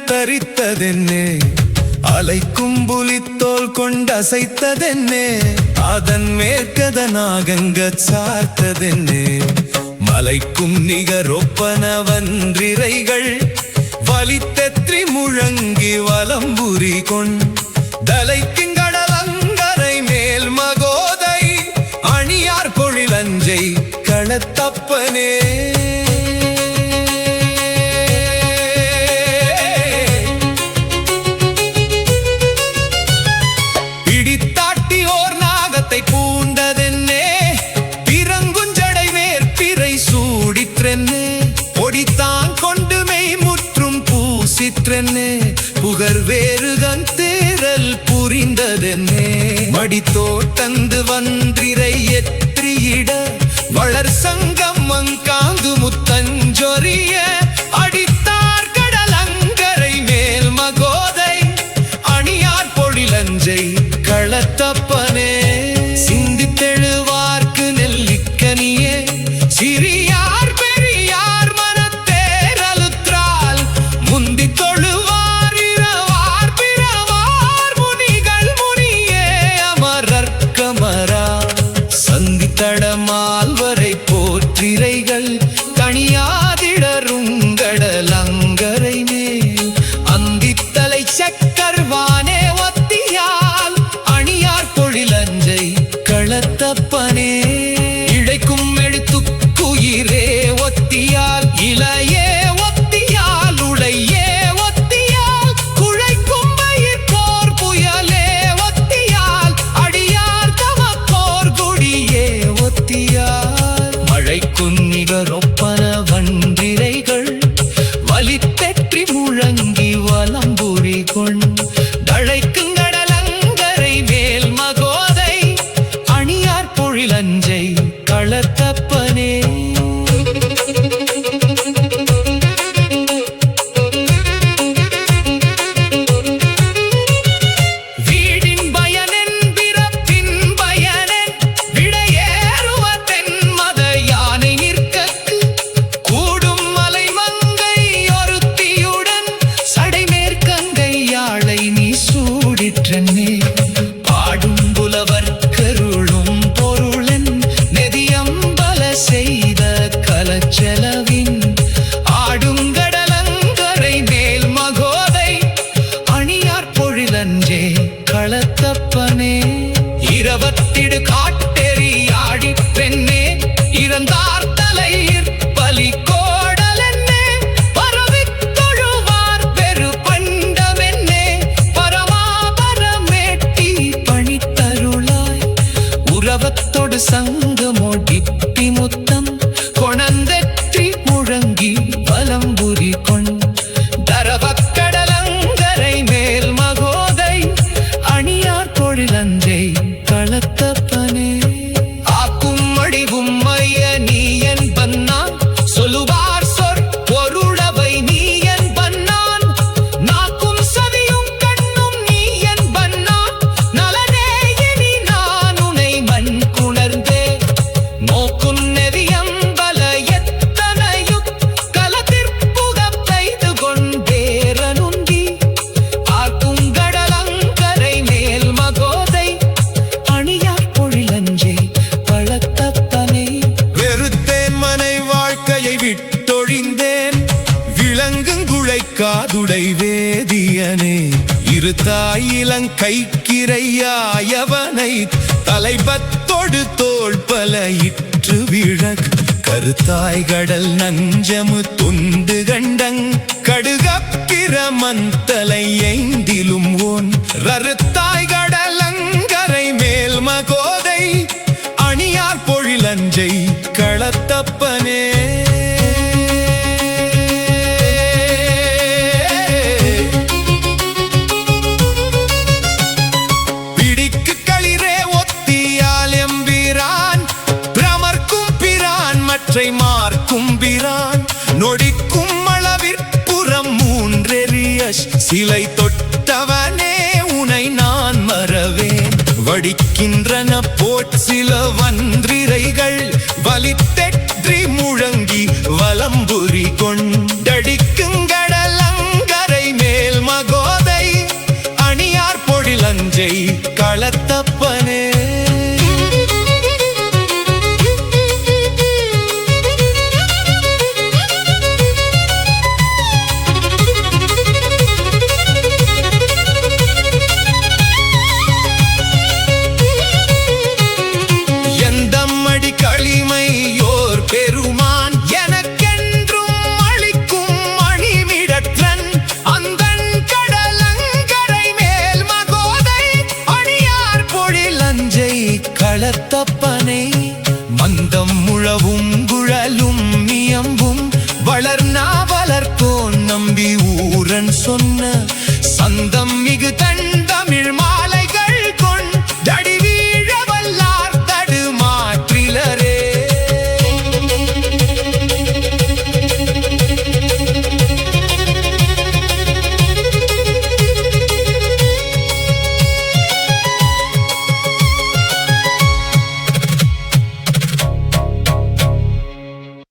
தரித்ததென்னே அலைக்கும் புலித்தோல் கொண்டசைத்ததென்னே அதன் மேற்கதனாகங்க சார்த்ததென்னே மலைக்கும் நிகரொப்பனவன்றிரைகள் வலித்தெற்றி முழங்கி வலம்புரி கொண்டலைக்குங்கடலங்கரை மேல் மகோதை அணியார் பொழிலஞ்சை களத்தப்பனே பூண்டதென்னே பிறங்குஞ்சடை வேற்பிறை சூடிற்றென்னே பொடித்தான் கொண்டுமை முற்றும் பூசிற்றென்னே புகர் வேறுகன் தேரல் புரிந்ததென்னே மடித்தோட்டந்து வன்றிரை எற்றியிட வளர் சங்கம் மங்காங்கு முத்தஞ்சொரிய அடித்தார் கடலங்கரை மேல் மகோதை அணியார் பொழிலஞ்சை களத்தப்பனே சிந்தித்தெழுவார்க்கு நெல்லிக்கனியே சிறியார் பெரியார் மனத்தேரலுற்றால் முந்தி தொழுவார் இரவார் பிறவார் முனிகள் முனியே அமரர்க்கமரா சந்தித்தடமால்வரை போற்றிரைகள் கணியாதிடருங்கடலங்கரை மேல் அந்தித்தலை சக்கர்வானே ஒத்தியால் அணியார் பொழிலஞ்சை களத்தப்பனே இழைக்கும் எழுத்துக்குயிரே ஒத்தியால் இளையே ஒத்தியால் உளையே ஒத்தியால் குழைக்கும் பயிர் போர் புயலே ஒத்தியால் அடியார் தவ போர் குடியே ஒத்தியால் மழைக்கும் நிகரொப்பன வன்றிரைகள் வலித்தெற்றி முழங்கி வலம்புரி கொண்டழைக்குங்கடலங்கரை மேல் மகோதை அணியார் பொழிலஞ்சை களத்தப்பனே வீடின் பயனென் பிறப்பின் பயனென் விடையேறுவதென் மத யானை நிற்கக்கு கூடும் மலை மங்கை ஒருத்தியுடன் சடைமேற்கங்கை யாழை நீ சூடிற்றனே பாடும் புலவர் கருளும் பொருளன் நெதியம்பல செய்த கலச்செலவின் ஆடுங்கடலங்கரை மேல் மகோதை அணியார் பொழிலஞ்சே களத்தப்பனே இரவத்திடு காட்டெறியாடி பெண்ணே இறந்தார் தலையிற் பலி கோடலென்னே பரவித் தொழுவார் பெரு பண்டமென்னே பரமாபரமேட்டி பணித்தருளாய் உறவத்தொடு சங்கமோடிப்பி முத்தம் கொணந்தெற்றி முழங்கி வலம்புரி கொண்டரவக்கடலங்கரை மேல் மகோதை அணியார் பொழிலஞ்சை களத்தப்பனே ஆக்கும் அடிவும் மைய நீ என்பன்னான் சொல்லுவார் பொருளவை நீ என்பன்னான் நாக்கும் சதியும் கண்ணும் நீ என்பன்னான் நலனே இனி நான் உனை மண் குணர்ந்தே நோக்கும் நெறியம்பல எத்தனையுக் கலத்திற்புகப்பெய்து கொண்டேரனுந்தி ஆக்கும் கடலங்கரை மேல் மகோதை அணியார் பொழிலஞ்சை களத்தப்பனே வெறுத்தேன் மனை வாழ்க்கையை விட்டொழிந்தேன் விளங்குங்குழைக்காதுடை வேதியனே இருத்தாய் இளங்கைக்கிரையாயவனை தலைபத்தொடு தோள்பல இற்று விழக் கருத்தாய் கடல் நஞ்சமு துண்டு கண்டங் கடுகப்பிர மந்தலை ஐந்திலும் ஓன் ரருத்தாய் கடலங்கரை மேல் மகோதை அணியார் பொழிலஞ்சை களத்தப்பனே காற்றை மார்க்கும்பிரான் நொடிக்கும் அளவிற்புறம் மூன்றெறிய சிலை தொட்டவனே உனை நான் மறவேன். வடிக்கின்றன போற்சில வன்றிரைகள் வலித்தெற்றி முழங்கி வலம்புரி கொண்டடிக்குங்கடலங்கரை மேல் மகோதை அணியார் பொழிலஞ்சை களத்தப்பனே. களிமையோர் பெருமான் எனக்கென்றும் அளிக்கும் மணிமிடற்றன் அந்தன் கடலங்கரை மேல் மகோதை அணியார் பொழிலஞ்சை களத்தப்பனை. மந்தம் முழவும் குழலும் மியம்பும் வளர்நா வளர்த்தோன் நம்பி ஊரன் சொன்ன சந்தம் மிகு தன்